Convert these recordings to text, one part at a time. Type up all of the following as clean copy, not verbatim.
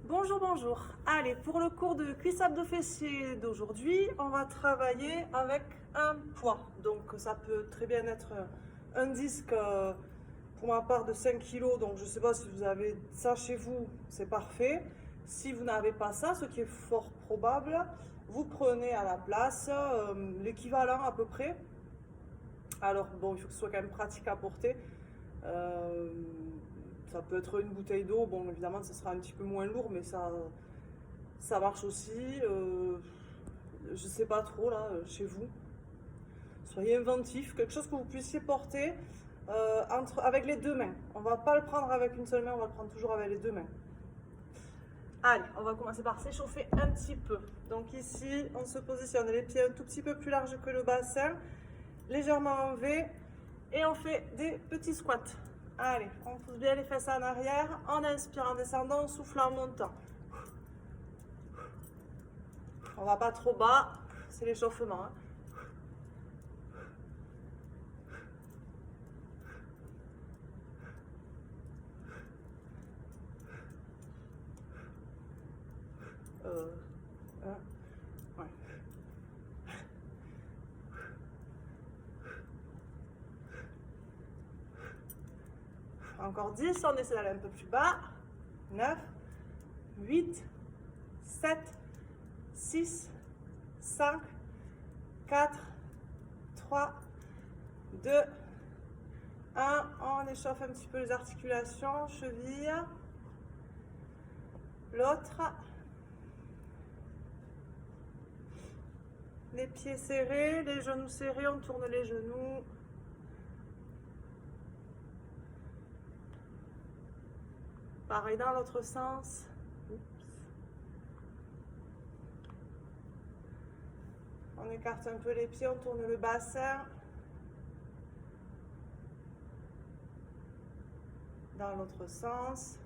Bonjour, bonjour. Allez, pour le cours de cuisse abdos fessiers d'aujourd'hui, on va travailler avec un poids. Donc ça peut très bien être un disque pour ma part de 5 kg. Donc je ne sais pas si vous avez ça chez vous, c'est parfait. Si vous n'avez pas ça, ce qui est fort probable, vous prenez à la place l'équivalent à peu près. Alors bon, il faut que ce soit quand même pratique à porter. Ça peut être une bouteille d'eau, bon évidemment ça sera un petit peu moins lourd, mais ça marche aussi. Je sais pas trop là, chez vous. Soyez inventifs, quelque chose que vous puissiez porter avec les deux mains. On va pas le prendre avec une seule main, on va le prendre toujours avec les deux mains. Allez, on va commencer par s'échauffer un petit peu. Donc ici, on se positionne les pieds un tout petit peu plus larges que le bassin, légèrement en V, et on fait des petits squats. Allez, on pousse bien les fesses en arrière, en inspirant, en descendant, en soufflant, en montant. On va pas trop bas, c'est l'échauffement. Ouais. Encore 10, on essaie d'aller un peu plus bas. 9, 8, 7, 6, 5, 4, 3, 2, 1. On échauffe un petit peu les articulations, cheville. L'autre. Les pieds serrés, les genoux serrés, on tourne les genoux. Pareil dans l'autre sens. On écarte un peu les pieds, on tourne le bassin. Dans l'autre sens.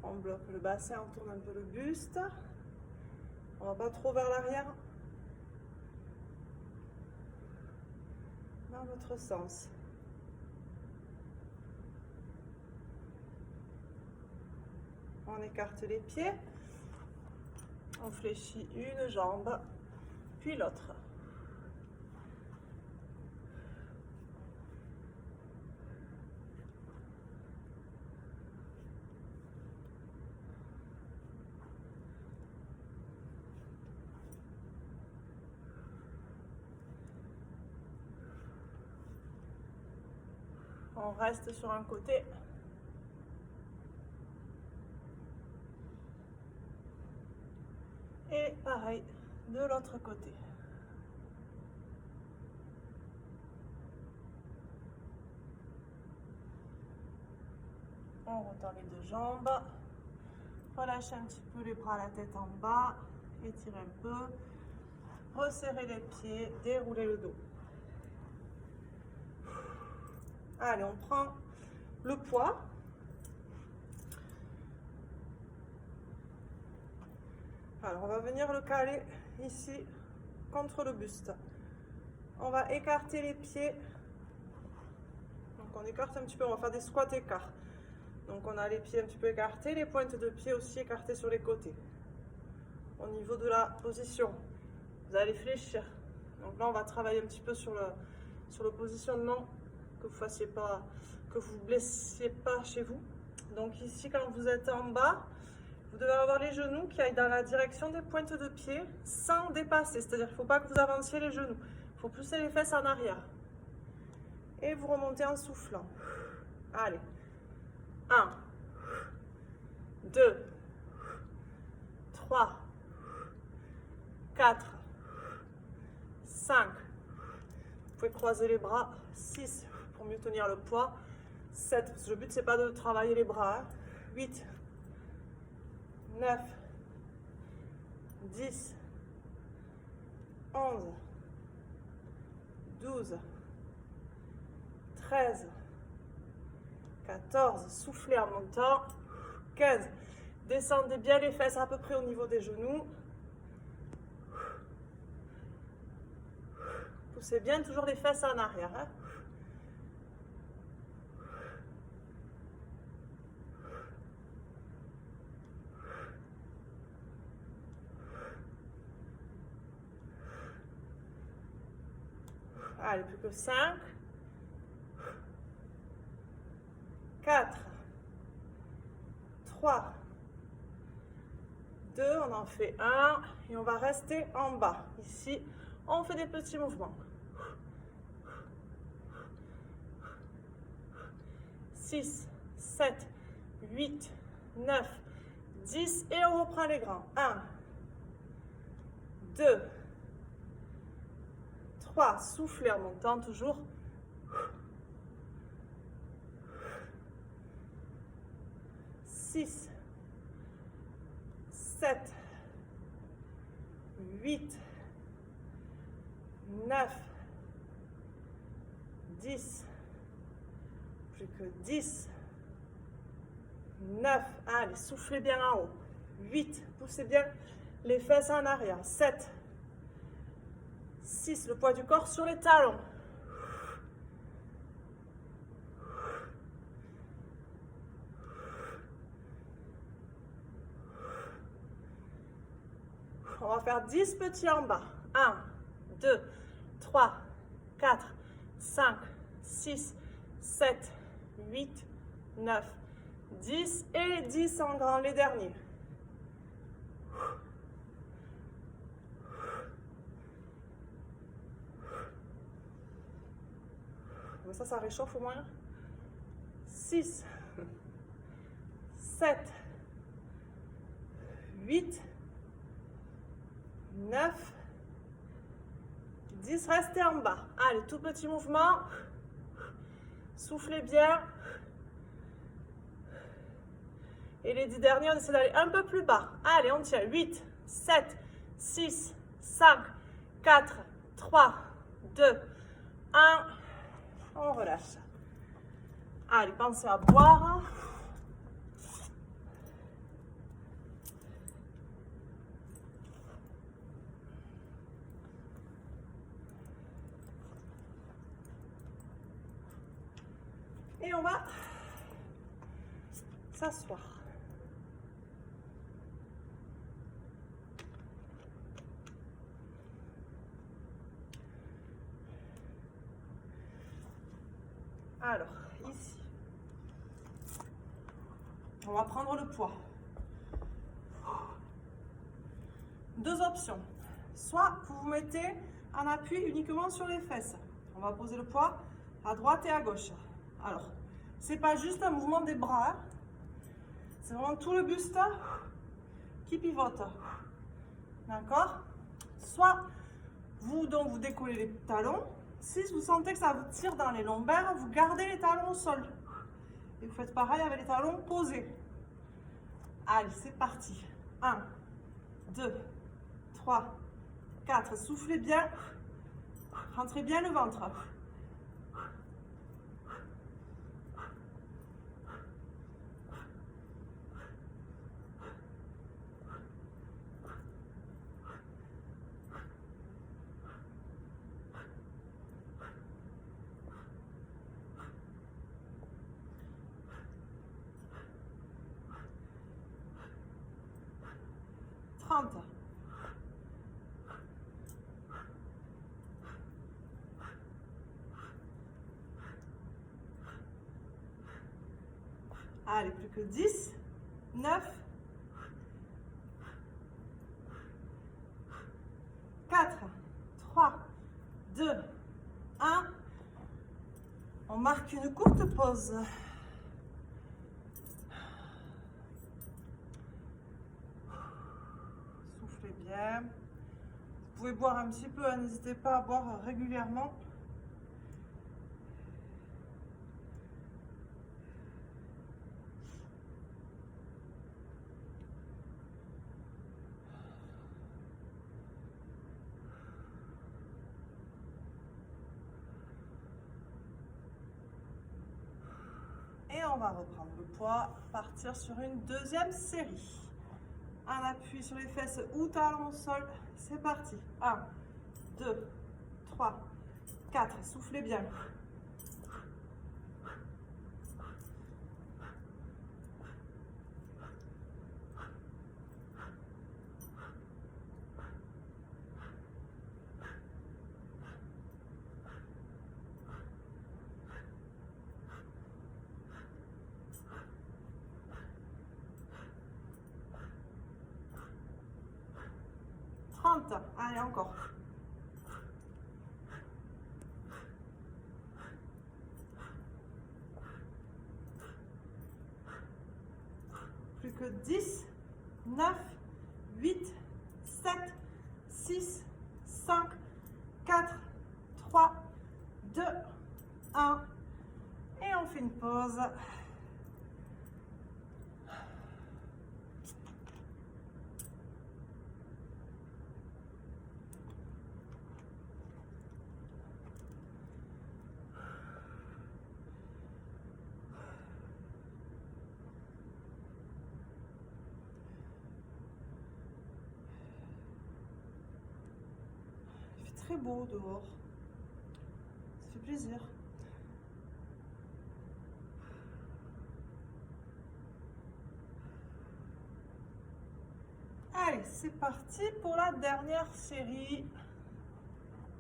On bloque le bassin, on tourne un peu le buste. On va pas trop vers l'arrière. Dans l'autre sens. On écarte les pieds. On fléchit une jambe, puis l'autre. On reste sur un côté. Et pareil de l'autre côté. On retend les deux jambes. Relâchez un petit peu les bras, la tête en bas. Étirez un peu. Resserrez les pieds, déroulez le dos. Allez, on prend le poids. Alors, on va venir le caler ici contre le buste. On va écarter les pieds. Donc, on écarte un petit peu, on va faire des squats écarts. Donc, on a les pieds un petit peu écartés, les pointes de pied aussi écartées sur les côtés. Au niveau de la position, vous allez fléchir. Donc là, on va travailler un petit peu sur le positionnement, que vous ne blessiez pas chez vous. Donc ici, quand vous êtes en bas, vous devez avoir les genoux qui aillent dans la direction des pointes de pied sans dépasser. C'est-à-dire qu'il ne faut pas que vous avanciez les genoux. Il faut pousser les fesses en arrière. Et vous remontez en soufflant. Allez. 1, 2, 3, 4, 5. Vous pouvez croiser les bras. 6 pour mieux tenir le poids. 7, parce que le but c'est pas de travailler les bras. 8, 9, 10, 11, 12, 13, 14, soufflez en montant. 15, descendez bien les fesses à peu près au niveau des genoux. Poussez bien toujours les fesses en arrière. Allez, plus que 5. 4. 3. 2. On en fait un. Et on va rester en bas. Ici, on fait des petits mouvements. 6, 7, 8, 9, 10. Et on reprend les grands. 1, 2, 3. Soufflez en montant toujours. 6, 7, 8, 9, 10, plus que 10, 9, allez, soufflez bien en haut, 8, poussez bien les fesses en arrière, 7, 6, le poids du corps sur les talons, 10 petits en bas. 1, 2, 3, 4, 5, 6, 7, 8, 9, 10 et 10 en grand, les derniers. Ça réchauffe au moins. 6, 7, 8, 9, 10, restez en bas. Allez, tout petit mouvement. Soufflez bien. Et les 10 derniers, on essaie d'aller un peu plus bas. Allez, on tient. 8, 7, 6, 5, 4, 3, 2, 1. On relâche. Allez, pensez à boire. Et on va s'asseoir. Alors, ici, on va prendre le poids. Deux options. Soit vous vous mettez en appui uniquement sur les fesses. On va poser le poids à droite et à gauche. Alors, c'est pas juste un mouvement des bras, c'est vraiment tout le buste qui pivote. D'accord? Soit vous décollez les talons. Si vous sentez que ça vous tire dans les lombaires, vous gardez les talons au sol. Et vous faites pareil avec les talons posés. Allez, c'est parti. 1, 2, 3, 4. Soufflez bien. Rentrez bien le ventre. 30. Allez, plus que 10, 9, 4, 3, 2, 1. On marque une courte pause. Soufflez bien. Vous pouvez boire un petit peu, hein, n'hésitez pas à boire régulièrement. Et on va reprendre le poids, partir sur une deuxième série. Un appui sur les fesses ou talons au sol. C'est parti. 1, 2, 3, 4. Soufflez bien. 5, 30. Allez, encore. Plus que 10, 9, 8, 7, 6, 5, 4, 3, 2, 1. Et on fait une pause. Il fait très beau dehors. Ça fait plaisir. Allez, c'est parti pour la dernière série.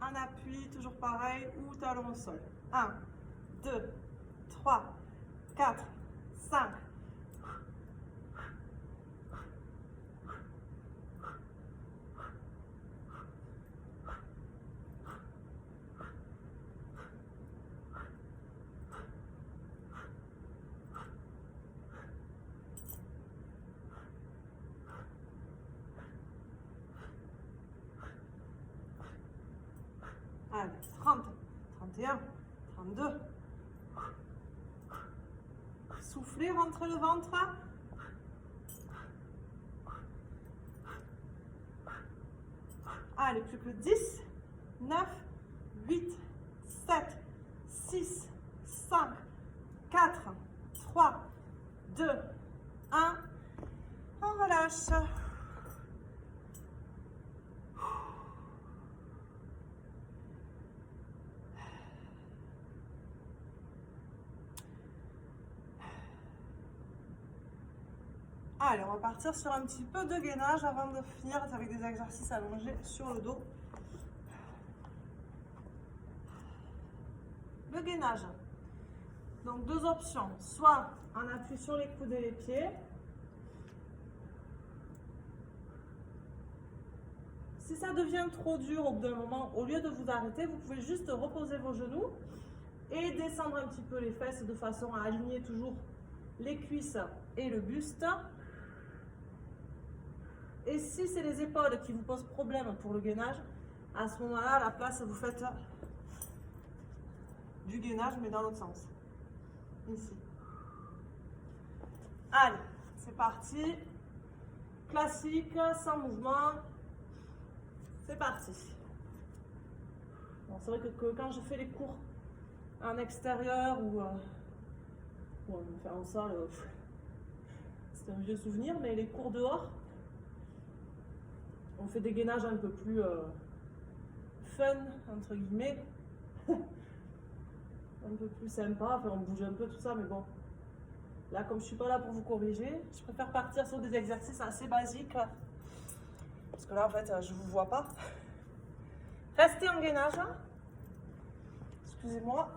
Un appui, toujours pareil, ou talon au sol. 1, 2, 3, 4, 5. Allez, 30, 31, 32. Soufflez, rentrez le ventre. Allez, plus que 10, 9, 8, 7, 6, 5, 4, 3, 2, 1. On relâche. Allez, on va partir sur un petit peu de gainage avant de finir avec des exercices allongés sur le dos. Le gainage. Donc deux options, soit en appui sur les coudes et les pieds. Si ça devient trop dur au bout d'un moment, au lieu de vous arrêter, vous pouvez juste reposer vos genoux et descendre un petit peu les fesses de façon à aligner toujours les cuisses et le buste. Et si c'est les épaules qui vous posent problème pour le gainage, à ce moment-là, à la place, vous faites du gainage, mais dans l'autre sens. Ici. Allez, c'est parti. Classique, sans mouvement. C'est parti. Bon, c'est vrai que quand je fais les cours en extérieur ou en salle, c'est un vieux souvenir, mais les cours dehors, on fait des gainages un peu plus fun, entre guillemets, un peu plus sympa, enfin on bouge un peu tout ça, mais bon, là comme je suis pas là pour vous corriger, je préfère partir sur des exercices assez basiques, parce que là en fait je vous vois pas. Restez en gainage, excusez-moi.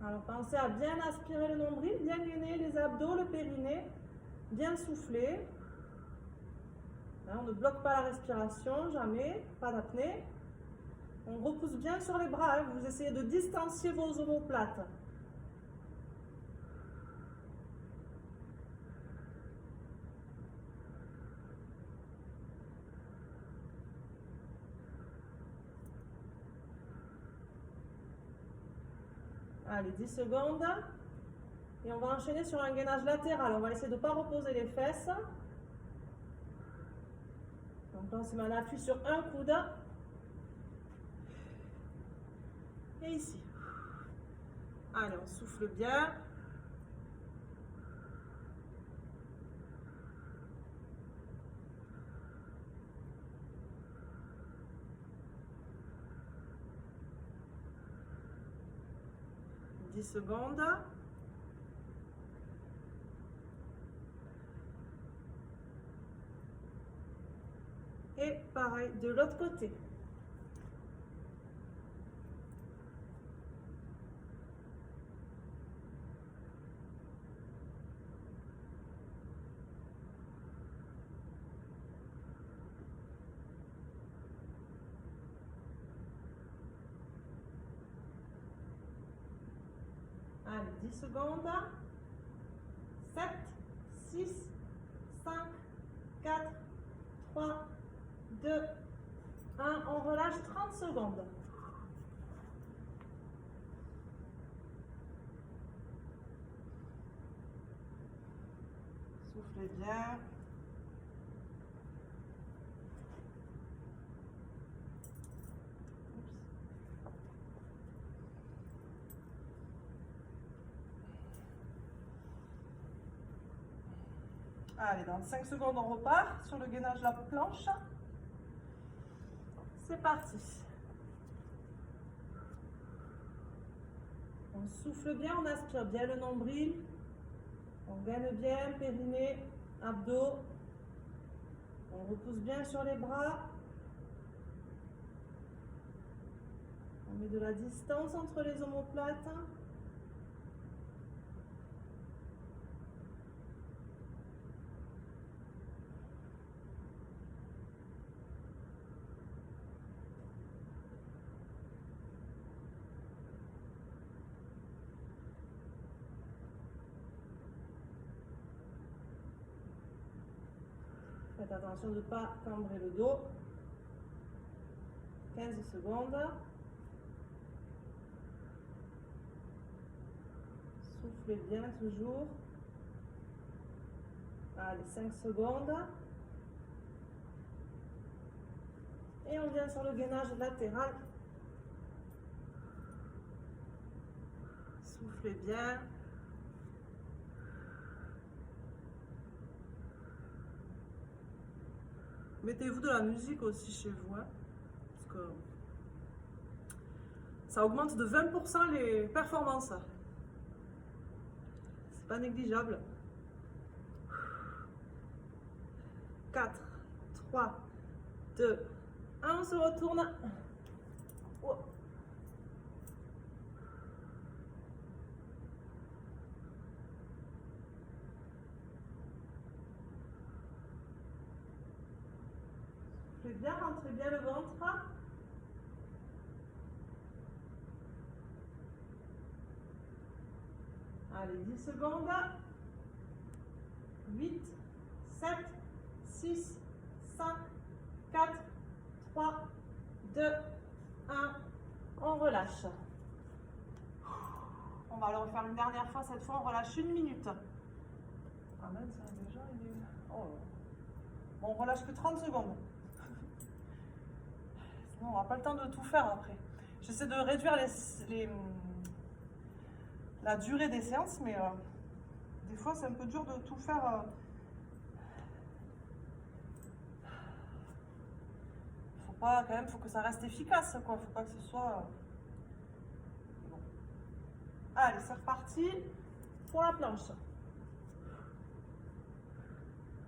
Alors pensez à bien aspirer le nombril, bien gainer les abdos, le périnée, bien souffler. Là, on ne bloque pas la respiration, jamais, pas d'apnée. On repousse bien sur les bras, hein. Vous essayez de distancier vos omoplates. Allez, 10 secondes. Et on va enchaîner sur un gainage latéral. On va essayer de ne pas reposer les fesses. Donc là, on se met en appui sur un coude. Et ici. Allez, on souffle bien. « 10 secondes. Et pareil de l'autre côté. Allez, 10 secondes. 7, 6, 5, 4, 3, 2, 1. On relâche 30 secondes. Soufflez bien. Allez, dans 5 secondes, on repart sur le gainage de la planche. C'est parti. On souffle bien, on aspire bien le nombril. On gaine bien périnée, abdos. On repousse bien sur les bras. On met de la distance entre les omoplates. Faites attention de ne pas cambrer le dos. 15 secondes. Soufflez bien toujours. Allez, 5 secondes. Et on vient sur le gainage latéral. Soufflez bien. Mettez-vous de la musique aussi chez vous, hein, parce que ça augmente de 20% les performances. C'est pas négligeable. 4, 3, 2, 1, on se retourne. Oh. Soufflez bien, rentrez bien le ventre. Allez, 10 secondes. 8, 7, 6, 5, 4, 3, 2, 1. On relâche. On va le refaire une dernière fois. Cette fois, on relâche 1 minute. Ah mince, déjà, il est... Oh. Bon, on relâche que 30 secondes. Sinon, on n'aura pas le temps de tout faire après. J'essaie de réduire la durée des séances, mais des fois, c'est un peu dur de tout faire. Quand même, faut que ça reste efficace, quoi. Faut pas que ce soit... Bon. Allez, c'est reparti pour la planche.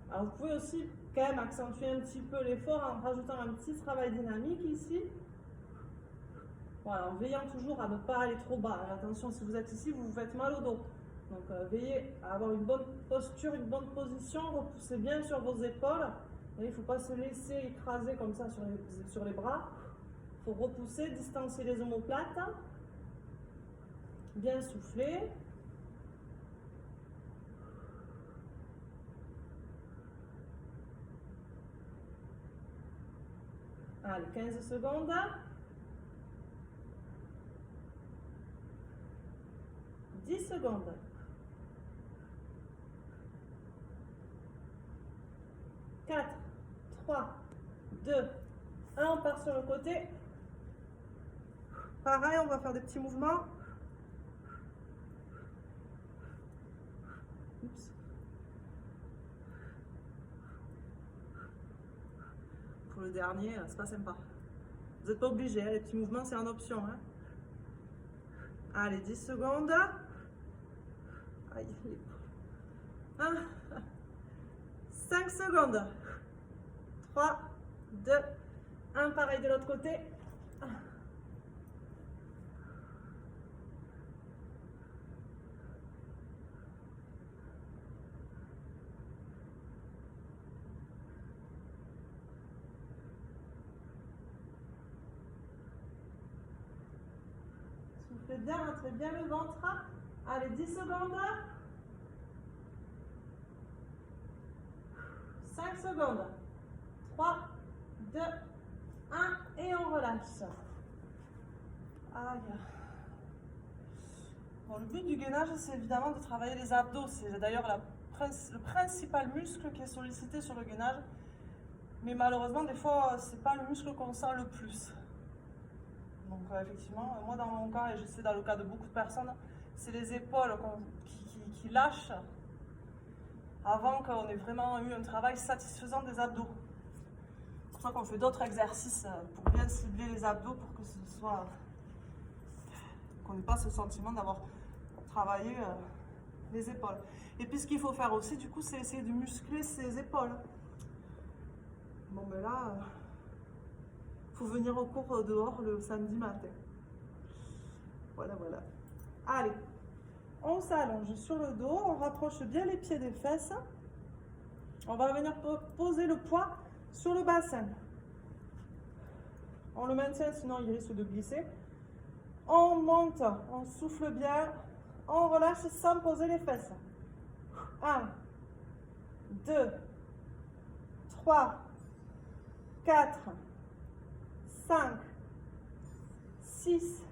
Alors, vous pouvez aussi quand même accentuer un petit peu l'effort en rajoutant un petit travail dynamique ici. Voilà, en veillant toujours à ne pas aller trop bas. Attention, si vous êtes ici, vous vous faites mal au dos. Donc, veillez à avoir une bonne posture, une bonne position. Repoussez bien sur vos épaules. Et il ne faut pas se laisser écraser comme ça sur les bras. Il faut repousser, distancer les omoplates. Bien souffler. Allez, 15 secondes. 10 secondes. 4, 3, 2, 1, on part sur le côté. Pareil, on va faire des petits mouvements. Oups. Pour le dernier, c'est pas sympa. Vous n'êtes pas obligé, hein, les petits mouvements, c'est en option. Hein. Allez, 10 secondes. Aïe, 1, 5 secondes. 3, 2, 1, pareil de l'autre côté. Soufflez bien, rentrez bien le ventre. Allez, 10 secondes. 5 secondes. 3, 2, 1 et on relâche. Aïe. Bon, le but du gainage, c'est évidemment de travailler les abdos. C'est d'ailleurs le principal muscle qui est sollicité sur le gainage. Mais malheureusement, des fois, c'est pas le muscle qu'on sent le plus. Donc effectivement, moi dans mon cas, et je sais dans le cas de beaucoup de personnes, c'est les épaules qui lâchent avant qu'on ait vraiment eu un travail satisfaisant des abdos. C'est pour ça qu'on fait d'autres exercices pour bien cibler les abdos, pour que ce soit, qu'on n'ait pas ce sentiment d'avoir travaillé les épaules. Et puis ce qu'il faut faire aussi, du coup, c'est essayer de muscler ses épaules. Bon ben là, faut venir au cours dehors le samedi matin. Voilà, voilà. Allez, on s'allonge sur le dos, on rapproche bien les pieds des fesses. On va venir poser le poids sur le bassin. On le maintient, sinon il risque de glisser. On monte, on souffle bien, on relâche sans poser les fesses. 1, 2, 3, 4, 5, 6,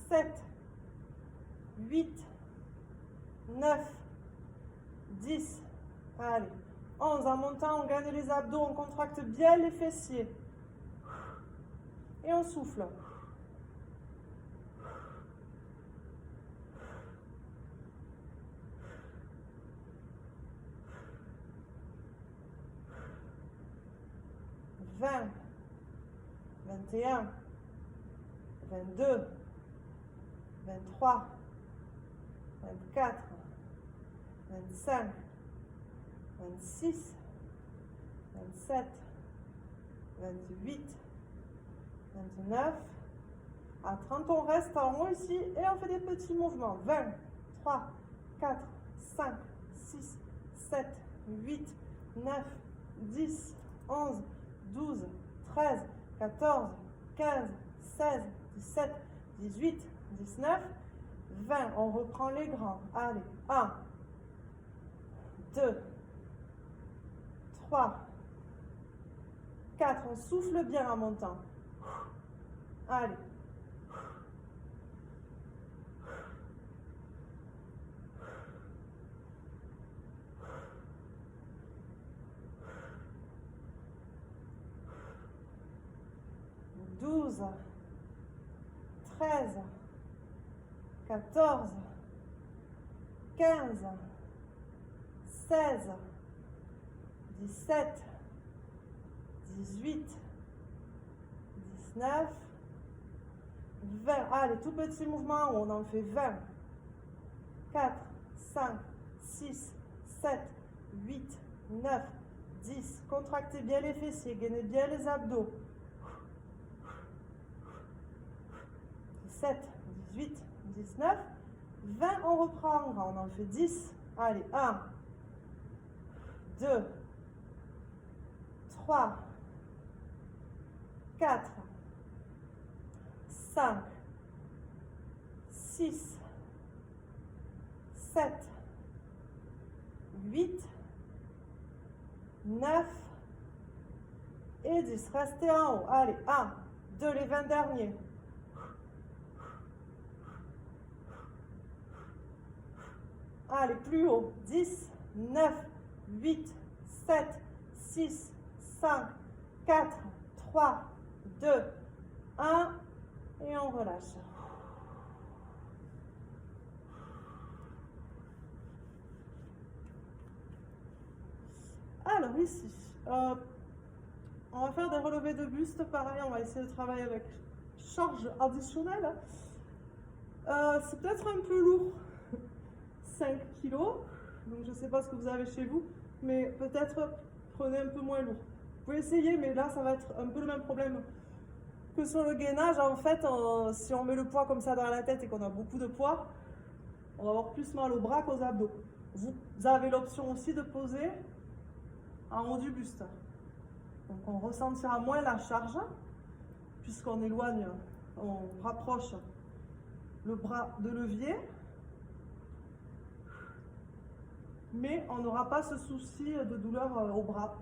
7, 8, 9, 10, allez, 11. En montant, on gagne les abdos, on contracte bien les fessiers. Et on souffle. « 20, 21, 22, 23, 24, 25, 26, 27, 28, 29. À 30, on reste en haut ici et on fait des petits mouvements. 20, 3, 4, 5, 6, 7, 8, 9, 10, 11, 12, 13, 14, 15, 16, 17, 18, 19, 20. On reprend les grands. Allez, 1, 2, 3, 4. On souffle bien en montant. Allez. Douze, 13, 14, 15, 16, 17, 18, 19, 20. Allez, tout petit mouvement, on en fait 20. 4, 5, 6, 7, 8, 9, 10. Contractez bien les fessiers, gainez bien les abdos. 17, 18, 19, 20, on reprend en grand, on en fait 10. Allez, 1, 2, 3, 4, 5, 6, 7, 8, 9 et 10. Restez en haut. Allez, 1, 2, les 20 derniers. Allez, plus haut. 10, 9, 8, 7, 6, 5, 4, 3, 2, 1. Et on relâche. Alors ici, on va faire des relevés de buste. Pareil, on va essayer de travailler avec charge additionnelle. C'est peut-être un peu lourd. 5 kg, donc je ne sais pas ce que vous avez chez vous, mais peut-être prenez un peu moins lourd. pouvez essayer, mais là, ça va être un peu le même problème que sur le gainage. En fait, si on met le poids comme ça dans la tête et qu'on a beaucoup de poids, on va avoir plus mal au bras qu'aux abdos. Vous avez l'option aussi de poser en haut du buste. Donc on ressentira moins la charge, puisqu'on éloigne, on rapproche le bras de levier. Mais on n'aura pas ce souci de douleur au bras.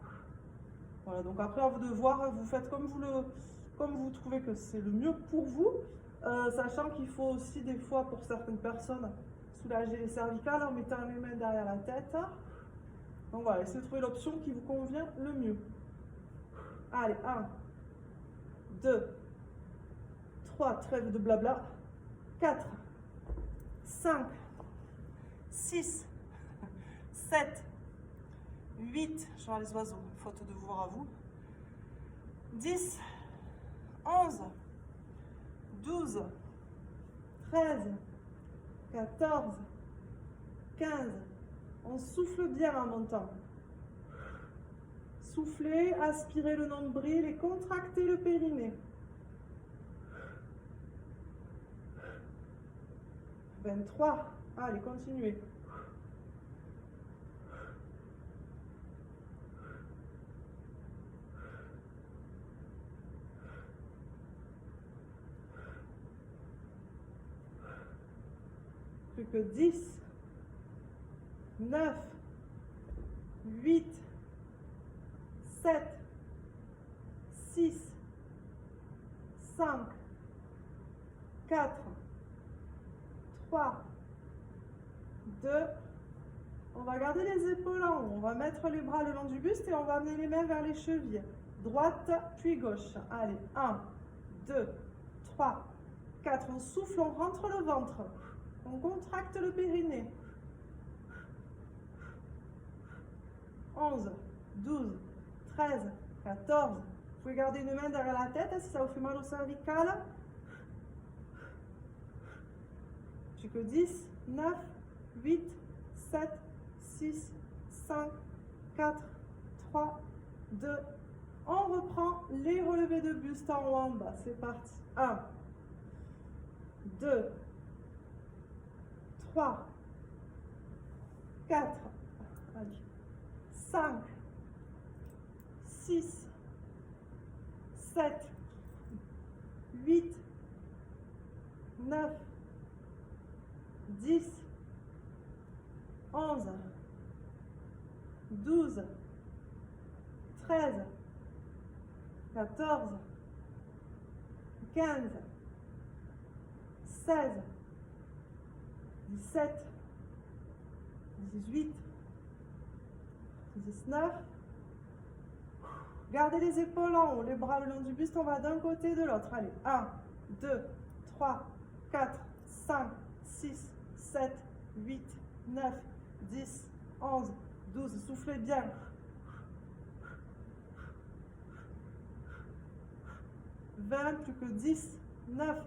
Voilà, donc après à vous de voir, vous faites comme vous trouvez que c'est le mieux pour vous, sachant qu'il faut aussi des fois pour certaines personnes soulager les cervicales en mettant les mains derrière la tête. Donc voilà, essayez de trouver l'option qui vous convient le mieux. Allez, 1, 2, 3, trêve de blabla, 4, 5, 6, 7, 8, je vois les oiseaux, faute de vous voir à vous, 10, 11, 12, 13, 14, 15, on souffle bien en montant. Soufflez, aspirez le nombril et contractez le périnée. 23, allez, continuez. 10, 9, 8, 7, 6, 5, 4, 3, 2, on va garder les épaules en haut, on va mettre les bras le long du buste et on va amener les mains vers les chevilles, droite puis gauche. Allez, 1, 2, 3, 4, on souffle, on rentre le ventre. On contracte le périnée. 11, 12, 13, 14. Vous pouvez garder une main derrière la tête si ça vous fait mal au cervical. J'ai que 10, 9, 8, 7, 6, 5, 4, 3, 2. On reprend les relevés de buste en haut en bas. C'est parti. 1, 2, 3, 4, 5, 6, 7, 8, 9, 10, 11, 12, 13, 14, 15, 16, 17, 18, 19. Gardez les épaules en haut, les bras le long du buste, on va d'un côté et de l'autre. Allez, 1, 2, 3, 4, 5, 6, 7, 8, 9, 10, 11, 12. Soufflez bien. 20, plus que 10, 9,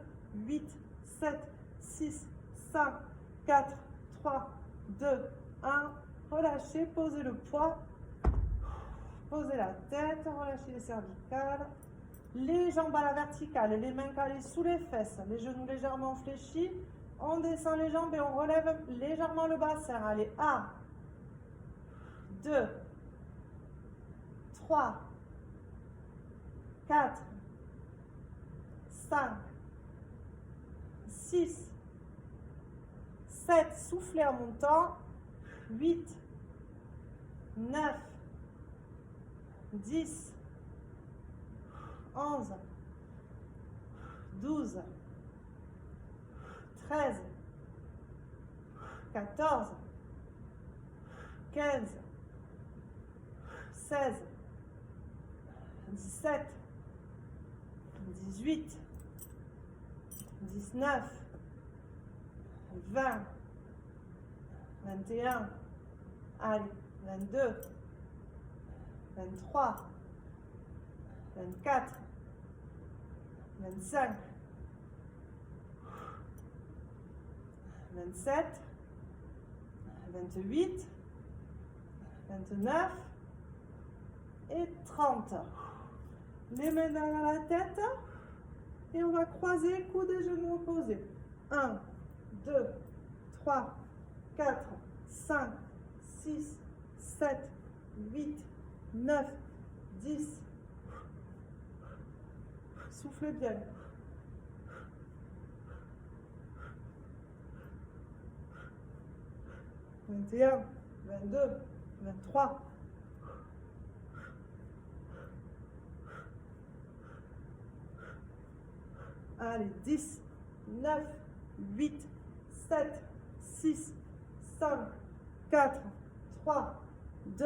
8, 7, 6, 5, 4, 3, 2, 1. Relâchez, posez le poids. Posez la tête, relâchez les cervicales. Les jambes à la verticale, les mains calées sous les fesses, les genoux légèrement fléchis. On descend les jambes et on relève légèrement le bassin. Allez, 1, 2, 3, 4, 5, 6, 7, soufflez en montant, 8, 9, 10, 11, 12, 13, 14, 15, 16, 17, 18, 19, 20, 21, allez, 22, 23, 24, 25, 27, 28, 29, et 30. Les mains derrière la tête. Et on va croiser, coudes et genoux opposés. 1, 2, 3, 4, 5, 6, 7, 8, 9, 10. Soufflez bien. 21, 22, 23. Allez, 10, 9, 8, 7, 6, 5, 4, 3, 2,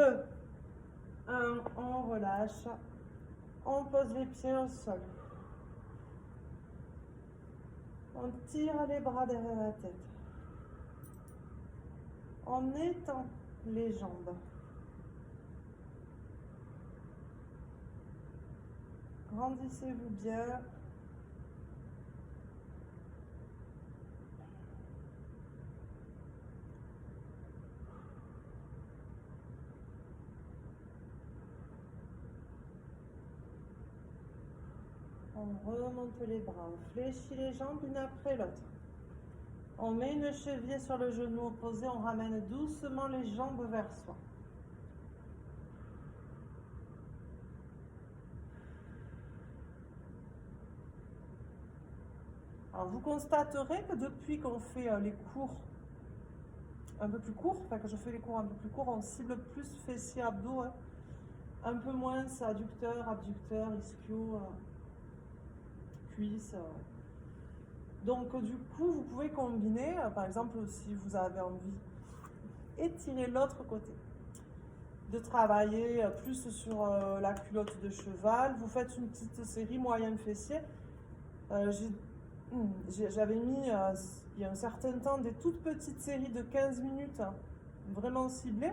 1. On relâche. On pose les pieds au sol. On tire les bras derrière la tête. On étend les jambes. Grandissez-vous bien. On remonte les bras, on fléchit les jambes une après l'autre. On met une cheville sur le genou opposé, on ramène doucement les jambes vers soi. Alors vous constaterez que depuis qu'on fait les cours un peu plus courts, enfin que je fais les cours un peu plus courts, on cible plus fessiers, abdos, hein, un peu moins adducteurs, abducteurs, ischio, cuisses. Donc du coup, vous pouvez combiner, par exemple, si vous avez envie, étirer l'autre côté. De travailler plus sur la culotte de cheval. Vous faites une petite série moyen fessier. J'avais mis, il y a un certain temps, des toutes petites séries de 15 minutes, vraiment ciblées.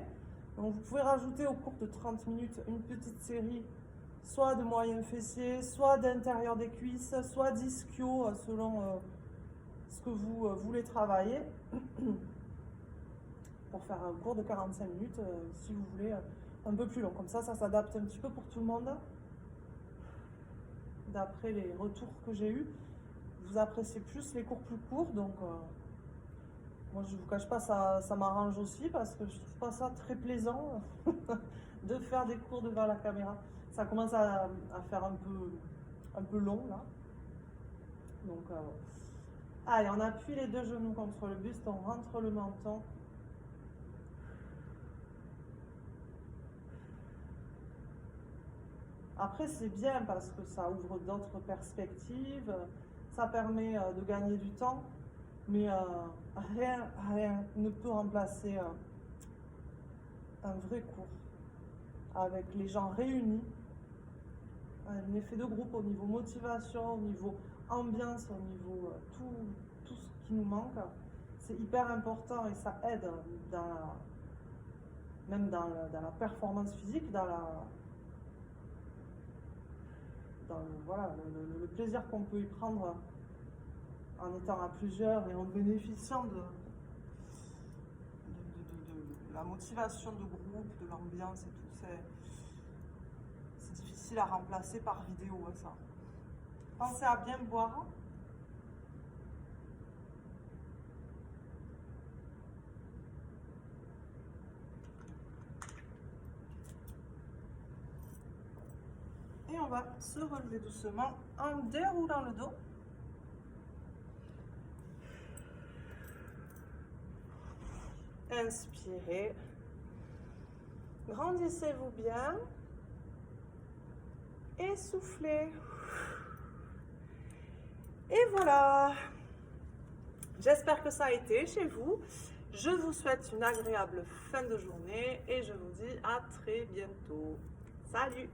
Donc vous pouvez rajouter au cours de 30 minutes une petite série, soit de moyen fessier, soit d'intérieur des cuisses, soit d'ischio, selon ce que vous voulez travailler. Pour faire un cours de 45 minutes, si vous voulez, un peu plus long. Comme ça s'adapte un petit peu pour tout le monde. D'après les retours que j'ai eus, vous appréciez plus les cours plus courts, donc moi je ne vous cache pas, ça m'arrange aussi parce que je trouve pas ça très plaisant de faire des cours devant la caméra. Ça commence à faire un peu long là. Donc allez, on appuie les deux genoux contre le buste, on rentre le menton. Après c'est bien parce que ça ouvre d'autres perspectives. Ça permet de gagner du temps, mais rien ne peut remplacer un vrai cours avec les gens réunis, un effet de groupe au niveau motivation, au niveau ambiance, au niveau tout ce qui nous manque. C'est hyper important et ça aide même dans la performance physique, voilà, le plaisir qu'on peut y prendre en étant à plusieurs et en bénéficiant de la motivation de groupe, de l'ambiance et tout. C'est difficile à remplacer par vidéo, ça. Pensez à bien boire. Et on va se relever doucement en déroulant le dos. Inspirez. Grandissez-vous bien. Et soufflez. Et voilà. J'espère que ça a été chez vous. Je vous souhaite une agréable fin de journée et je vous dis à très bientôt. Salut!